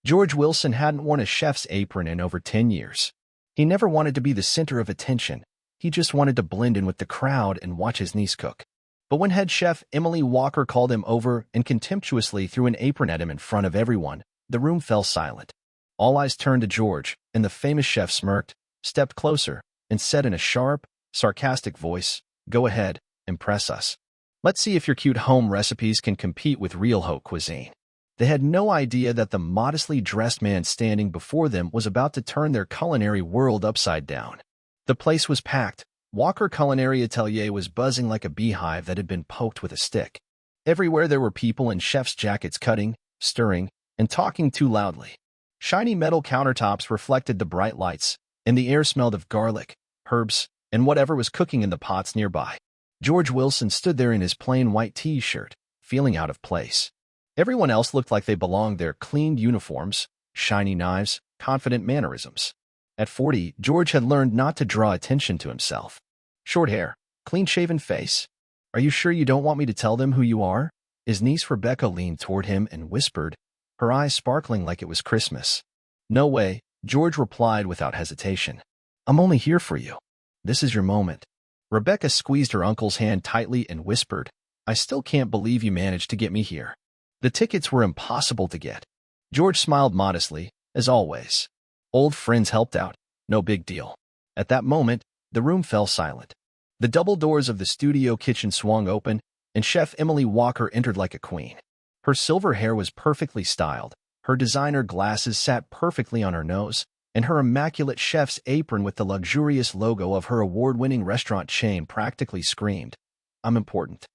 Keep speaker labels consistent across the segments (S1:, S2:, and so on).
S1: George Wilson hadn't worn a chef's apron in over 10 years. He never wanted to be the center of attention. He just wanted to blend in with the crowd and watch his niece cook. But when head chef Emily Walker called him over and contemptuously threw an apron at him in front of everyone, the room fell silent. All eyes turned to George, and the famous chef smirked, stepped closer, and said in a sharp, sarcastic voice, "Go ahead, impress us. Let's see if your cute home recipes can compete with real haute cuisine." They had no idea that the modestly dressed man standing before them was about to turn their culinary world upside down. The place was packed. Walker Culinary Atelier was buzzing like a beehive that had been poked with a stick. Everywhere there were people in chef's jackets cutting, stirring, and talking too loudly. Shiny metal countertops reflected the bright lights, and the air smelled of garlic, herbs, and whatever was cooking in the pots nearby. George Wilson stood there in his plain white T-shirt, feeling out of place. Everyone else looked like they belonged there: cleaned uniforms, shiny knives, confident mannerisms. At 40, George had learned not to draw attention to himself. Short hair, clean-shaven face. "Are you sure you don't want me to tell them who you are?" His niece Rebecca leaned toward him and whispered, her eyes sparkling like it was Christmas. "No way," George replied without hesitation. "I'm only here for you. This is your moment." Rebecca squeezed her uncle's hand tightly and whispered, "I still can't believe you managed to get me here." The tickets were impossible to get. George smiled modestly, as always. Old friends helped out. No big deal. At that moment, the room fell silent. The double doors of the studio kitchen swung open, and Chef Emily Walker entered like a queen. Her silver hair was perfectly styled, her designer glasses sat perfectly on her nose, and her immaculate chef's apron with the luxurious logo of her award-winning restaurant chain practically screamed, "I'm important."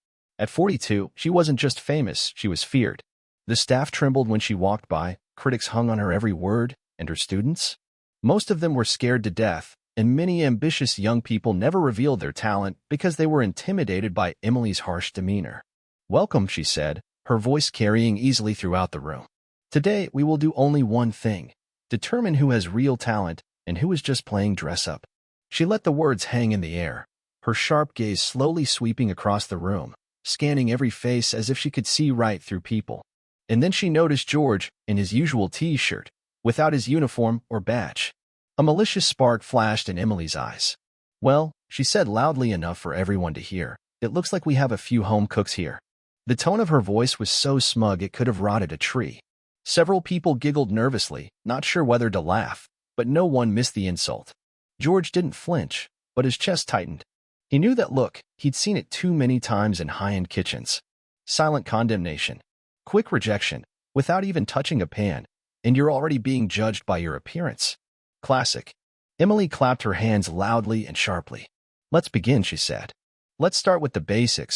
S1: At 42, she wasn't just famous, she was feared. The staff trembled when she walked by, critics hung on her every word, and her students? Most of them were scared to death, and many ambitious young people never revealed their talent because they were intimidated by Emily's harsh demeanor. "Welcome," she said, her voice carrying easily throughout the room. "Today, we will do only one thing: determine who has real talent and who is just playing dress-up." She let the words hang in the air, her sharp gaze slowly sweeping across the room, scanning every face as if she could see right through people. And then she noticed George in his usual T-shirt, without his uniform or badge. A malicious spark flashed in Emily's eyes. "Well," she said loudly enough for everyone to hear, "it looks like we have a few home cooks here." The tone of her voice was so smug it could have rotted a tree. Several people giggled nervously, not sure whether to laugh, but no one missed the insult. George didn't flinch, but his chest tightened. He knew that look. He'd seen it too many times in high-end kitchens. Silent condemnation. Quick rejection, without even touching a pan, and you're already being judged by your appearance. Classic. Emily clapped her hands loudly and sharply. "Let's begin," she said. "Let's start with the basic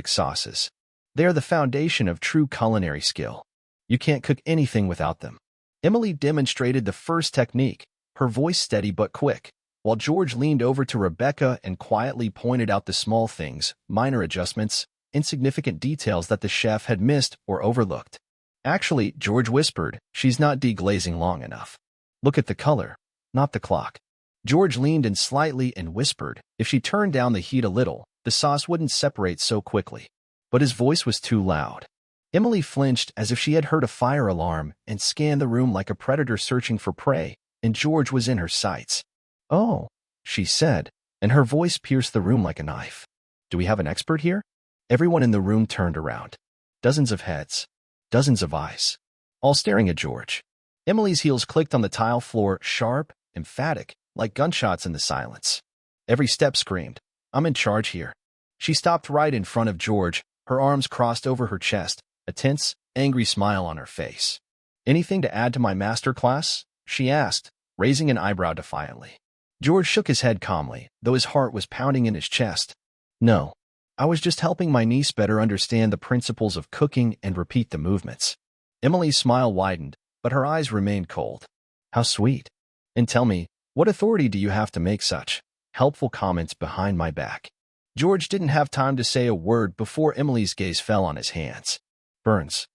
S1: sauces. They are the foundation of true culinary skill. You can't cook anything without them." Emily demonstrated the first technique, her voice steady but quick, while George leaned over to Rebecca and quietly pointed out the small things, minor adjustments, insignificant details that the chef had missed or overlooked. "Actually," George whispered, "she's not deglazing long enough. Look at the color, not the clock." George leaned in slightly and whispered, "If she turned down the heat a little, the sauce wouldn't separate so quickly." But his voice was too loud. Emily flinched as if she had heard a fire alarm and scanned the room like a predator searching for prey, and George was in her sights. "Oh," she said, and her voice pierced the room like a knife. "Do we have an expert here?" Everyone in the room turned around. Dozens of heads. Dozens of eyes. All staring at George. Emily's heels clicked on the tile floor, sharp, emphatic, like gunshots in the silence. Every step screamed, "I'm in charge here." She stopped right in front of George, her arms crossed over her chest, a tense, angry smile on her face. "Anything to add to my master class?" she asked, raising an eyebrow defiantly. George shook his head calmly, though his heart was pounding in his chest. "No. I was just helping my niece better understand the principles of cooking and repeat the movements." Emily's smile widened, but her eyes remained cold. "How sweet. And tell me, what authority do you have to make such helpful comments behind my back?" George didn't have time to say a word before Emily's gaze fell on his hands. Burns.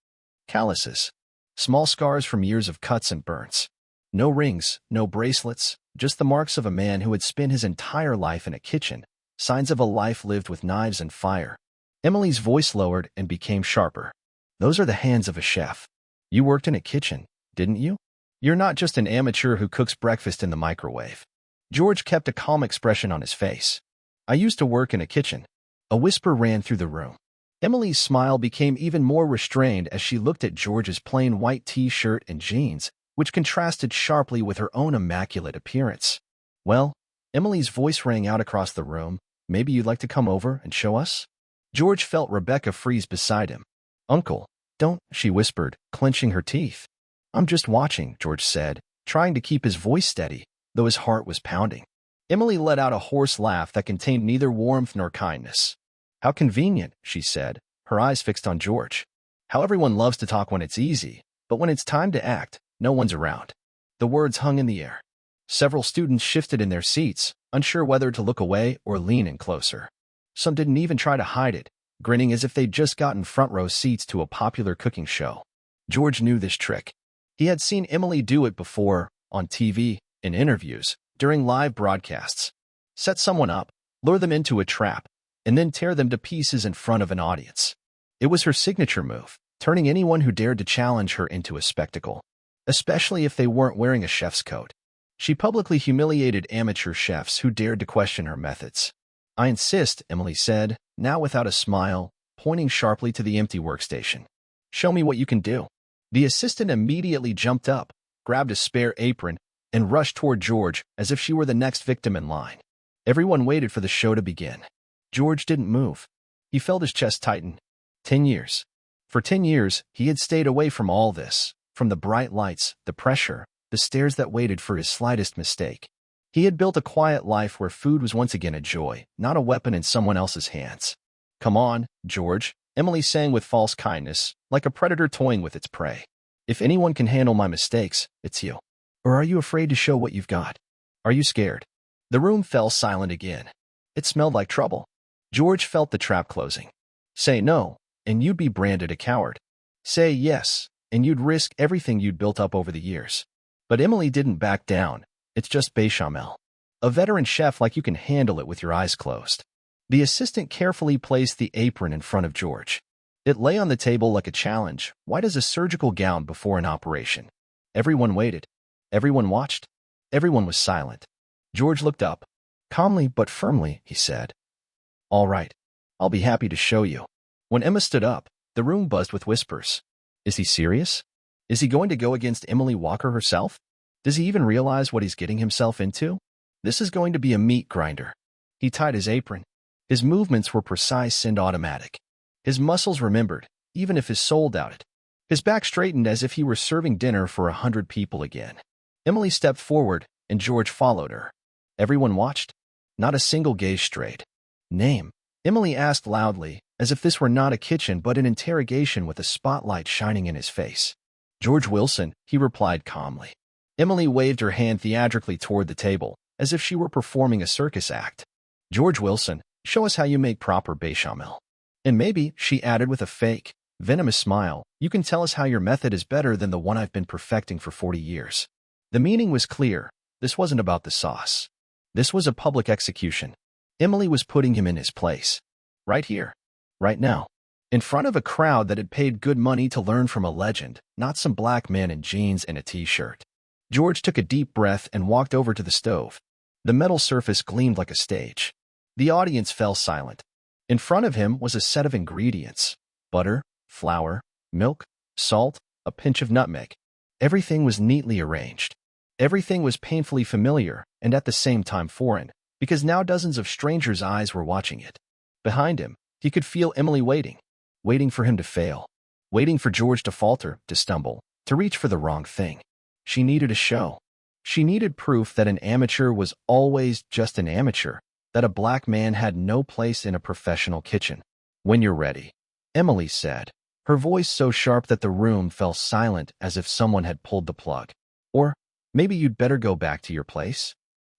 S1: Calluses. Small scars from years of cuts and burns. No rings, no bracelets, just the marks of a man who had spent his entire life in a kitchen, signs of a life lived with knives and fire. Emily's voice lowered and became sharper. "Those are the hands of a chef. You worked in a kitchen, didn't you? You're not just an amateur who cooks breakfast in the microwave. George kept a calm expression on his face. I used to work in a kitchen. A whisper ran through the room. Emily's smile became even more restrained as she looked at George's plain white t-shirt and jeans, which contrasted sharply with her own immaculate appearance. Well, Emily's voice rang out across the room. Maybe you'd like to come over and show us? George felt Rebecca freeze beside him. Uncle, don't, she whispered, clenching her teeth. I'm just watching, George said, trying to keep his voice steady, though his heart was pounding. Emily let out a hoarse laugh that contained neither warmth nor kindness. How convenient, she said, her eyes fixed on George. How everyone loves to talk when it's easy, but when it's time to act, no one's around. The words hung in the air. Several students shifted in their seats, unsure whether to look away or lean in closer. Some didn't even try to hide it, grinning as if they'd just gotten front-row seats to a popular cooking show. George knew this trick. He had seen Emily do it before, on TV, in interviews, during live broadcasts. Set someone up, lure them into a trap, and then tear them to pieces in front of an audience. It was her signature move, turning anyone who dared to challenge her into a spectacle, especially if they weren't wearing a chef's coat. She publicly humiliated amateur chefs who dared to question her methods. I insist, Emily said, now without a smile, pointing sharply to the empty workstation. Show me what you can do. The assistant immediately jumped up, grabbed a spare apron, and rushed toward George as if she were the next victim in line. Everyone waited for the show to begin. George didn't move. He felt his chest tighten. 10 years. For 10 years, he had stayed away from all this, from the bright lights, the pressure, the stares that waited for his slightest mistake. He had built a quiet life where food was once again a joy, not a weapon in someone else's hands. Come on, George, Emily sang with false kindness, like a predator toying with its prey. If anyone can handle my mistakes, it's you. Or are you afraid to show what you've got? Are you scared? The room fell silent again. It smelled like trouble. George felt the trap closing. Say no, and you'd be branded a coward. Say yes, and you'd risk everything you'd built up over the years. But Emily didn't back down. It's just bechamel. A veteran chef like you can handle it with your eyes closed. The assistant carefully placed the apron in front of George. It lay on the table like a challenge, white as a surgical gown before an operation. Everyone waited. Everyone watched. Everyone was silent. George looked up. Calmly but firmly, he said, All right, I'll be happy to show you. When Emma stood up, the room buzzed with whispers. Is he serious? Is he going to go against Emily Walker herself? Does he even realize what he's getting himself into? This is going to be a meat grinder. He tied his apron. His movements were precise and automatic. His muscles remembered, even if his soul doubted. His back straightened as if he were serving dinner for 100 people again. Emily stepped forward, and George followed her. Everyone watched. Not a single gaze strayed. Name? Emily asked loudly, as if this were not a kitchen but an interrogation with a spotlight shining in his face. George Wilson, he replied calmly. Emily waved her hand theatrically toward the table, as if she were performing a circus act. George Wilson, show us how you make proper bechamel. And maybe, she added with a fake, venomous smile, you can tell us how your method is better than the one I've been perfecting for 40 years. The meaning was clear. This wasn't about the sauce. This was a public execution. Emily was putting him in his place. Right here. Right now. In front of a crowd that had paid good money to learn from a legend, not some black man in jeans and a t-shirt. George took a deep breath and walked over to the stove. The metal surface gleamed like a stage. The audience fell silent. In front of him was a set of ingredients. Butter, flour, milk, salt, a pinch of nutmeg. Everything was neatly arranged. Everything was painfully familiar and at the same time foreign, because now dozens of strangers' eyes were watching it. Behind him, he could feel Emily waiting. Waiting for him to fail. Waiting for George to falter, to stumble, to reach for the wrong thing. She needed a show. She needed proof that an amateur was always just an amateur, that a black man had no place in a professional kitchen. When you're ready, Emily said, her voice so sharp that the room fell silent as if someone had pulled the plug. Or, maybe you'd better go back to your place?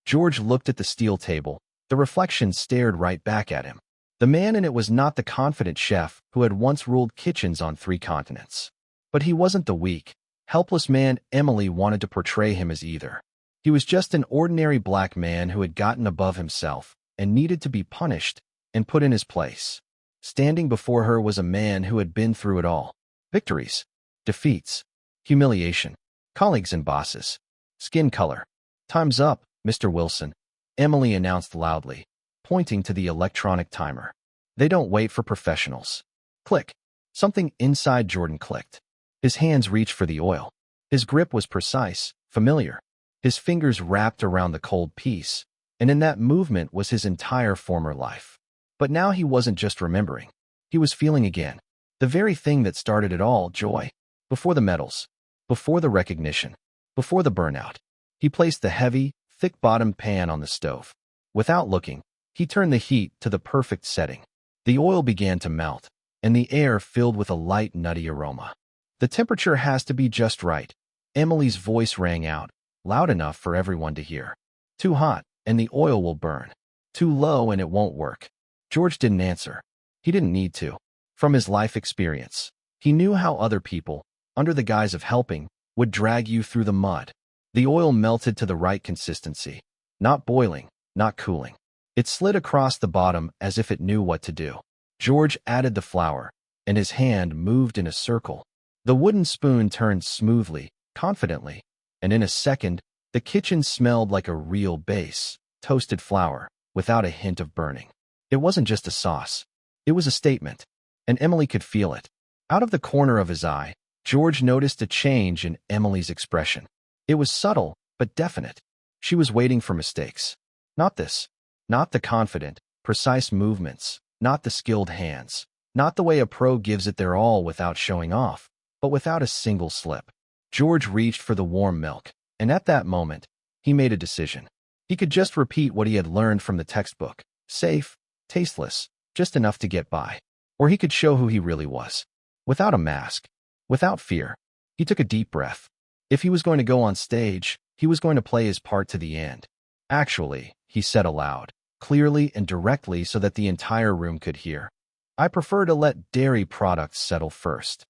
S1: George looked at the steel table. The reflection stared right back at him. The man in it was not the confident chef who had once ruled kitchens on 3 continents. But he wasn't the weak, helpless man Emily wanted to portray him as either. He was just an ordinary black man who had gotten above himself and needed to be punished and put in his place. Standing before her was a man who had been through it all. Victories, defeats, humiliation. colleagues and bosses. Skin color. Time's up, Mr. Wilson, Emily announced loudly, pointing to the electronic timer. They don't wait for professionals. Click. Something inside Jordan clicked. His hands reached for the oil. His grip was precise, familiar. His fingers wrapped around the cold piece, and in that movement was his entire former life. But now he wasn't just remembering. He was feeling again. The very thing that started it all, joy. Before the medals. Before the recognition. Before the burnout. He placed the heavy, thick-bottomed pan on the stove. Without looking, he turned the heat to the perfect setting. The oil began to melt, and the air filled with a light, nutty aroma. The temperature has to be just right. Emily's voice rang out, loud enough for everyone to hear. Too hot, and the oil will burn. Too low, and it won't work. George didn't answer. He didn't need to. From his life experience, he knew how other people, under the guise of helping, would drag you through the mud. The oil melted to the right consistency. Not boiling, not cooling. It slid across the bottom as if it knew what to do. George added the flour, and his hand moved in a circle. The wooden spoon turned smoothly, confidently, and in a second, the kitchen smelled like a real base, toasted flour, without a hint of burning. It wasn't just a sauce. It was a statement, and Emily could feel it. Out of the corner of his eye, George noticed a change in Emily's expression. It was subtle, but definite. She was waiting for mistakes. Not this. Not the confident, precise movements. Not the skilled hands. Not the way a pro gives it their all without showing off, but without a single slip. George reached for the warm milk, and at that moment, he made a decision. He could just repeat what he had learned from the textbook. Safe, tasteless, just enough to get by. Or he could show who he really was. Without a mask. Without fear. He took a deep breath. If he was going to go on stage, he was going to play his part to the end. Actually, he said aloud, clearly and directly so that the entire room could hear. I prefer to let dairy products settle first.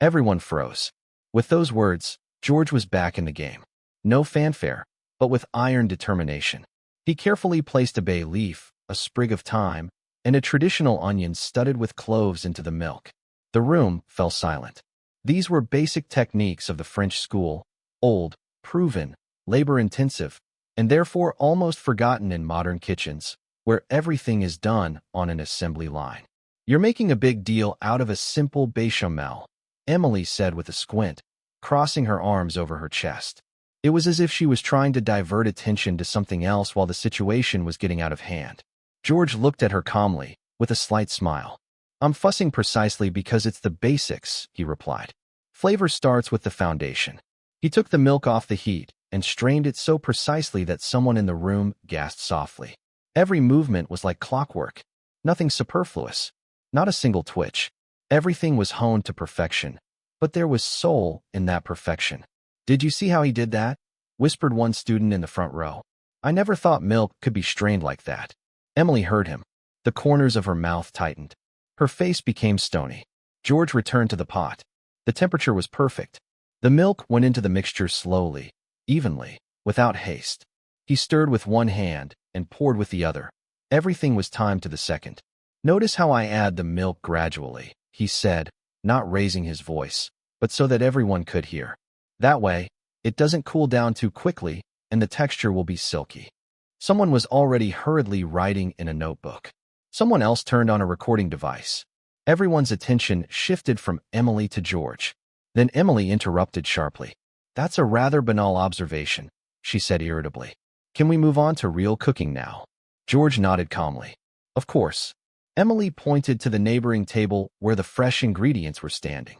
S1: Everyone froze. With those words, George was back in the game. No fanfare, but with iron determination. He carefully placed a bay leaf, a sprig of thyme, and a traditional onion studded with cloves into the milk. The room fell silent. These were basic techniques of the French school, old, proven, labor-intensive, and therefore almost forgotten in modern kitchens, where everything is done on an assembly line. You're making a big deal out of a simple bechamel, Emily said with a squint, crossing her arms over her chest. It was as if she was trying to divert attention to something else while the situation was getting out of hand. George looked at her calmly, with a slight smile. I'm fussing precisely because it's the basics, he replied. Flavor starts with the foundation. He took the milk off the heat and strained it so precisely that someone in the room gasped softly. Every movement was like clockwork. Nothing superfluous. Not a single twitch. Everything was honed to perfection. But there was soul in that perfection. Did you see how he did that? Whispered one student in the front row. I never thought milk could be strained like that. Emily heard him. The corners of her mouth tightened. Her face became stony. George returned to the pot. The temperature was perfect. The milk went into the mixture slowly, evenly, without haste. He stirred with one hand and poured with the other. Everything was timed to the second. Notice how I add the milk gradually, he said, not raising his voice, but so that everyone could hear. That way, it doesn't cool down too quickly, and the texture will be silky. Someone was already hurriedly writing in a notebook. Someone else turned on a recording device. Everyone's attention shifted from Emily to George. Then Emily interrupted sharply. That's a rather banal observation, she said irritably. Can we move on to real cooking now? George nodded calmly. Of course. Emily pointed to the neighboring table where the fresh ingredients were standing.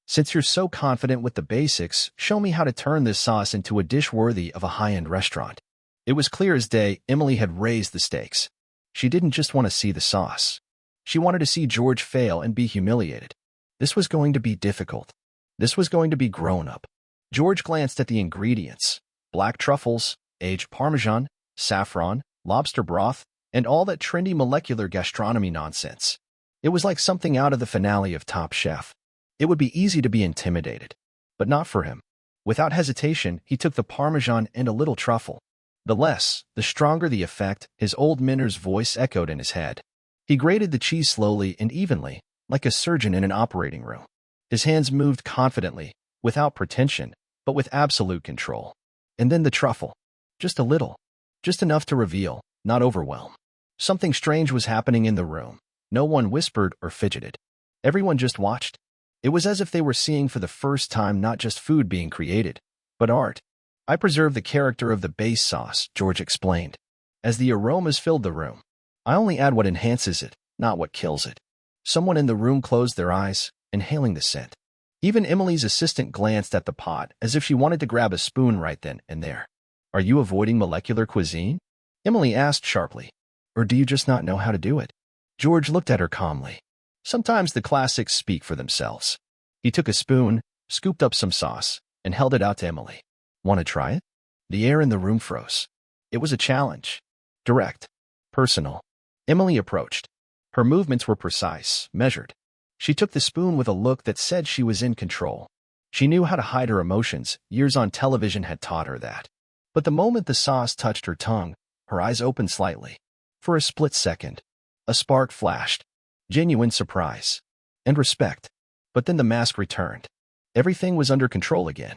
S1: Since you're so confident with the basics, show me how to turn this sauce into a dish worthy of a high-end restaurant. It was clear as day Emily had raised the stakes. She didn't just want to see the sauce. She wanted to see George fail and be humiliated. This was going to be difficult. This was going to be grown-up. George glanced at the ingredients. Black truffles, aged Parmesan, saffron, lobster broth, and all that trendy molecular gastronomy nonsense. It was like something out of the finale of Top Chef. It would be easy to be intimidated, but not for him. Without hesitation, he took the Parmesan and a little truffle. The less, the stronger the effect, his old Minner's voice echoed in his head. He grated the cheese slowly and evenly, like a surgeon in an operating room. His hands moved confidently, without pretension, but with absolute control. And then the truffle. Just a little. Just enough to reveal, not overwhelm. Something strange was happening in the room. No one whispered or fidgeted. Everyone just watched. It was as if they were seeing for the first time not just food being created, but art. I preserve the character of the base sauce, George explained. As the aromas filled the room, I only add what enhances it, not what kills it. Someone in the room closed their eyes, inhaling the scent. Even Emily's assistant glanced at the pot as if she wanted to grab a spoon right then and there. Are you avoiding molecular cuisine? Emily asked sharply. Or do you just not know how to do it? George looked at her calmly. Sometimes the classics speak for themselves. He took a spoon, scooped up some sauce, and held it out to Emily. Want to try it? The air in the room froze. It was a challenge. Direct. Personal. Emily approached. Her movements were precise, measured. She took the spoon with a look that said she was in control. She knew how to hide her emotions. Years on television had taught her that. But the moment the sauce touched her tongue, her eyes opened slightly. For a split second, a spark flashed. Genuine surprise. And respect. But then the mask returned. Everything was under control again.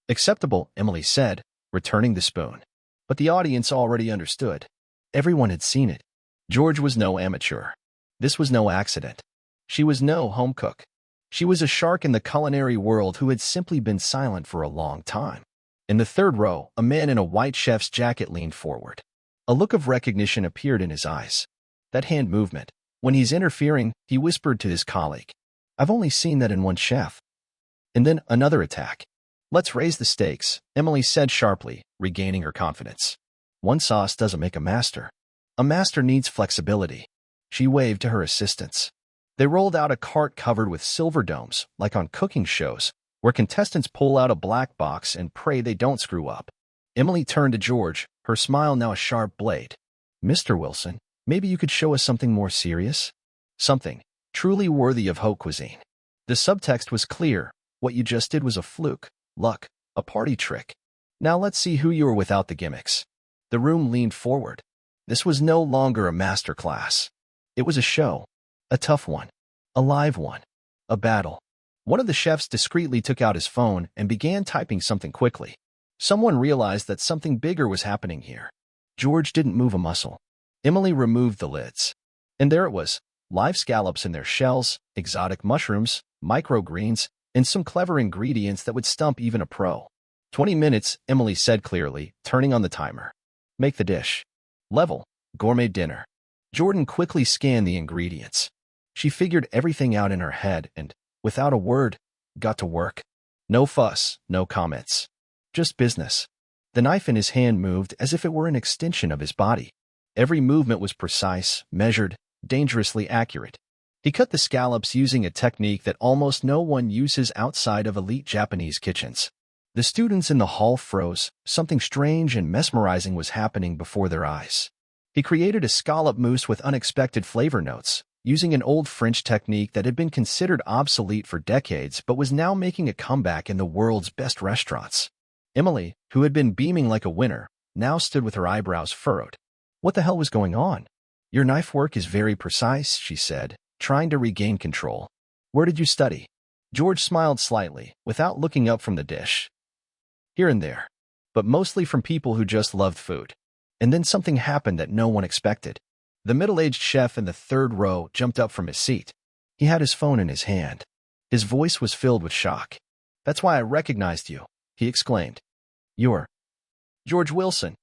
S1: Acceptable, Emily said, returning the spoon. But the audience already understood. Everyone had seen it. George was no amateur. This was no accident. She was no home cook. She was a shark in the culinary world who had simply been silent for a long time. In the third row, a man in a white chef's jacket leaned forward. A look of recognition appeared in his eyes. That hand movement. When he's interfering, he whispered to his colleague. I've only seen that in one chef. And then another attack. Let's raise the stakes, Emily said sharply, regaining her confidence. One sauce doesn't make a master. A master needs flexibility. She waved to her assistants. They rolled out a cart covered with silver domes, like on cooking shows, where contestants pull out a black box and pray they don't screw up. Emily turned to George, her smile now a sharp blade. Mr. Wilson, maybe you could show us something more serious? Something truly worthy of haute cuisine. The subtext was clear. What you just did was a fluke, luck, a party trick. Now let's see who you are without the gimmicks. The room leaned forward. This was no longer a master class. It was a show. A tough one. A live one. A battle. One of the chefs discreetly took out his phone and began typing something quickly. Someone realized that something bigger was happening here. George didn't move a muscle. Emily removed the lids. And there it was. Live scallops in their shells, exotic mushrooms, microgreens, and some clever ingredients that would stump even a pro. 20 minutes, Emily said clearly, turning on the timer. Make the dish. Level. Gourmet dinner. Jordan quickly scanned the ingredients. She figured everything out in her head and, without a word, got to work. No fuss, no comments. Just business. The knife in his hand moved as if it were an extension of his body. Every movement was precise, measured, dangerously accurate. He cut the scallops using a technique that almost no one uses outside of elite Japanese kitchens. The students in the hall froze. Something strange and mesmerizing was happening before their eyes. He created a scallop mousse with unexpected flavor notes, using an old French technique that had been considered obsolete for decades but was now making a comeback in the world's best restaurants. Emily, who had been beaming like a winner, now stood with her eyebrows furrowed. What the hell was going on? Your knife work is very precise, she said, trying to regain control. Where did you study? George smiled slightly, without looking up from the dish. Here and there, but mostly from people who just loved food. And then something happened that no one expected. The middle-aged chef in the third row jumped up from his seat. He had his phone in his hand. His voice was filled with shock. That's why I recognized you, he exclaimed. You're George Wilson.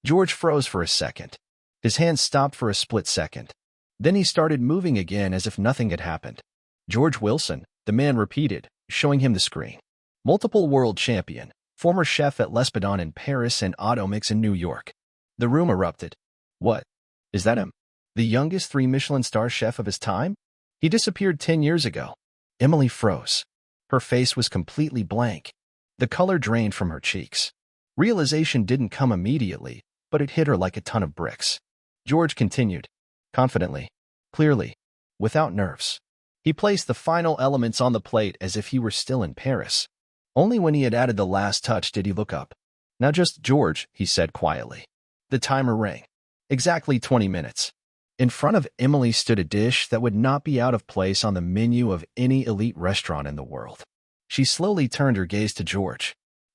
S1: George froze for a second. His hand stopped for a split second. Then he started moving again as if nothing had happened. George Wilson, the man repeated, showing him the screen. Multiple world champion, former chef at L'Espadon in Paris and Automix in New York. The room erupted. What? Is that him? The youngest 3-Michelin star chef of his time? He disappeared 10 years ago. Emily froze. Her face was completely blank. The color drained from her cheeks. Realization didn't come immediately, but it hit her like a ton of bricks. George continued, confidently, clearly, without nerves. He placed the final elements on the plate as if he were still in Paris. Only when he had added the last touch did he look up. Now just George, he said quietly. The timer rang. Exactly 20 minutes. In front of Emily stood a dish that would not be out of place on the menu of any elite restaurant in the world. She slowly turned her gaze to George.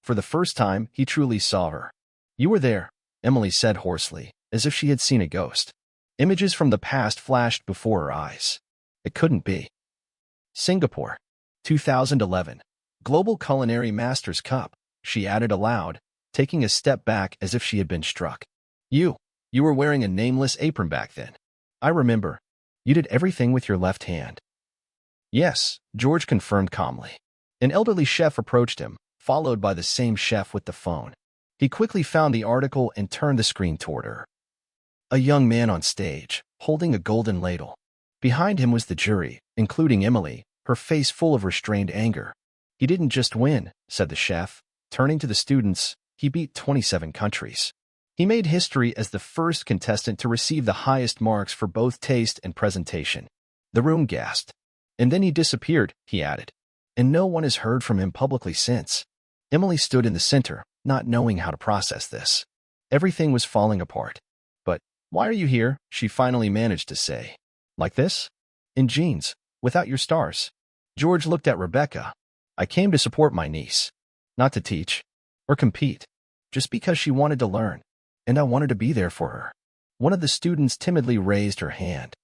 S1: For the first time, he truly saw her. "You were there," Emily said hoarsely, as if she had seen a ghost. Images from the past flashed before her eyes. It couldn't be. Singapore, 2011. Global Culinary Masters Cup, she added aloud, taking a step back as if she had been struck. You were wearing a nameless apron back then. I remember. You did everything with your left hand." "Yes," George confirmed calmly. An elderly chef approached him, followed by the same chef with the phone. He quickly found the article and turned the screen toward her. A young man on stage, holding a golden ladle. Behind him was the jury, including Emily, her face full of restrained anger. "He didn't just win," said the chef. Turning to the students, "he beat 27 countries. He made history as the first contestant to receive the highest marks for both taste and presentation." The room gasped. "And then he disappeared," he added. "And no one has heard from him publicly since." Emily stood in the center, not knowing how to process this. Everything was falling apart. "But why are you here?" she finally managed to say. "Like this? In jeans, without your stars?" George looked at Rebecca. "I came to support my niece. Not to teach or compete. Just because she wanted to learn. And I wanted to be there for her." One of the students timidly raised her hand.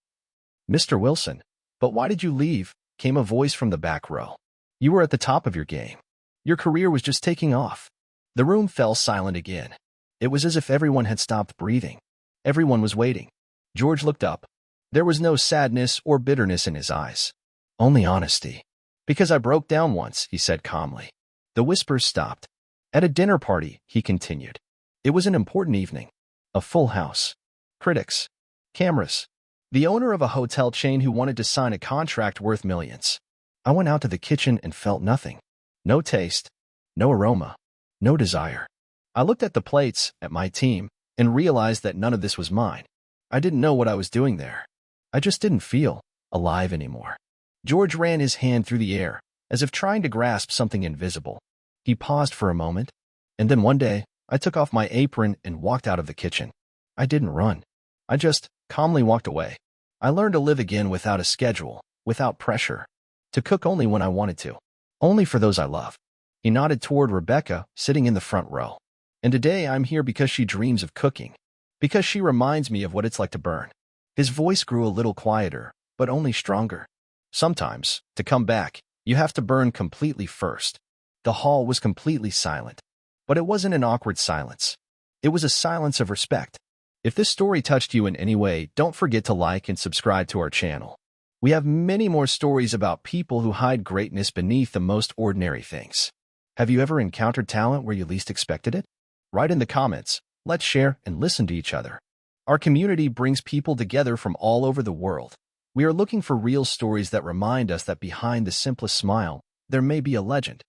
S1: "Mr. Wilson, but why did you leave?" came a voice from the back row. "You were at the top of your game. Your career was just taking off." The room fell silent again. It was as if everyone had stopped breathing. Everyone was waiting. George looked up. There was no sadness or bitterness in his eyes. Only honesty. "Because I broke down once," he said calmly. The whispers stopped. "At a dinner party," he continued. "It was an important evening. A full house. Critics. Cameras. The owner of a hotel chain who wanted to sign a contract worth millions. I went out to the kitchen and felt nothing. No taste. No aroma. No desire. I looked at the plates, at my team, and realized that none of this was mine. I didn't know what I was doing there. I just didn't feel alive anymore." George ran his hand through the air, as if trying to grasp something invisible. He paused for a moment, and then one day, I took off my apron and walked out of the kitchen. I didn't run. I just calmly walked away. I learned to live again without a schedule, without pressure. To cook only when I wanted to. Only for those I love. He nodded toward Rebecca, sitting in the front row. "And today I'm here because she dreams of cooking. Because she reminds me of what it's like to burn." His voice grew a little quieter, but only stronger. "Sometimes, to come back, you have to burn completely first." The hall was completely silent. But it wasn't an awkward silence. It was a silence of respect. If this story touched you in any way, don't forget to like and subscribe to our channel. We have many more stories about people who hide greatness beneath the most ordinary things. Have you ever encountered talent where you least expected it? Write in the comments. Let's share and listen to each other. Our community brings people together from all over the world. We are looking for real stories that remind us that behind the simplest smile, there may be a legend.